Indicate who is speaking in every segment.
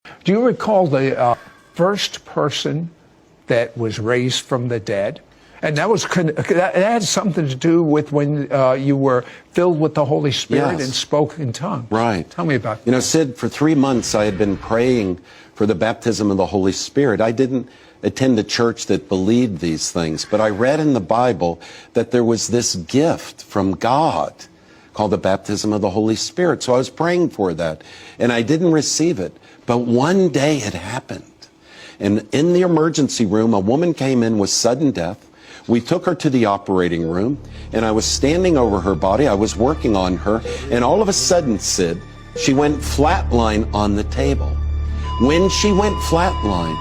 Speaker 1: Do you recall the first person that was raised from the dead? And that had something to do with when you were filled with the Holy Spirit and spoke in tongues.
Speaker 2: Right.
Speaker 1: Tell me about that.
Speaker 2: You know, Sid, for 3 months I had been praying for the baptism of the Holy Spirit. I didn't attend a church that believed these things, but I read in the Bible that there was this gift from God called the baptism of the Holy Spirit. So I was praying for that, and I didn't receive it. But one day it happened. And in the emergency room, a woman came in with sudden death. We took her to the operating room, and I was standing over her body. I was working on her, and all of a sudden, Sid, she went flatline on the table. When she went flatline,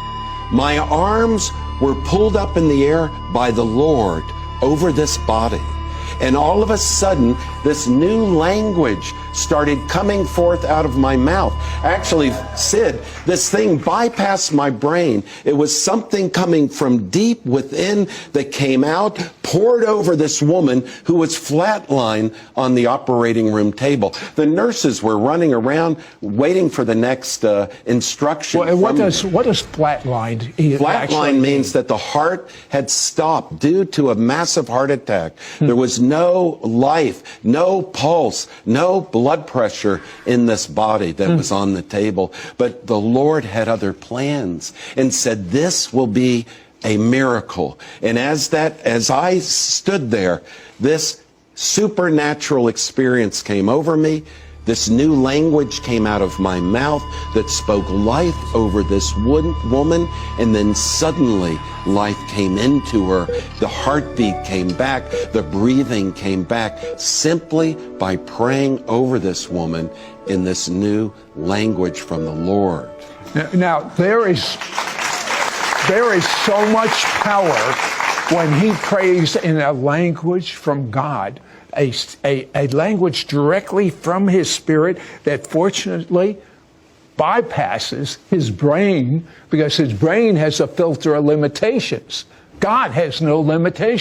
Speaker 2: my arms were pulled up in the air by the Lord over this body. And all of a sudden, this new language started coming forth out of my mouth. Actually, Sid, this thing bypassed my brain. It was something coming from deep within that came out, poured over this woman who was flatlined on the operating room table. The nurses were running around waiting for the next instruction.
Speaker 1: Well, what does flatlined
Speaker 2: Flatline means that the heart had stopped due to a massive heart attack. There was no life, no pulse, no blood pressure in this body that was on the table. But the Lord had other plans and said, this will be a miracle. And as I stood there, this supernatural experience came over me. This new language came out of my mouth that spoke life over this woman, and then suddenly life came into her. The heartbeat came back, the breathing came back, simply by praying over this woman in this new language from the Lord.
Speaker 1: Now there is so much power when he prays in a language from God. A language directly from his spirit that fortunately bypasses his brain, because his brain has a filter of limitations. God has no limitations.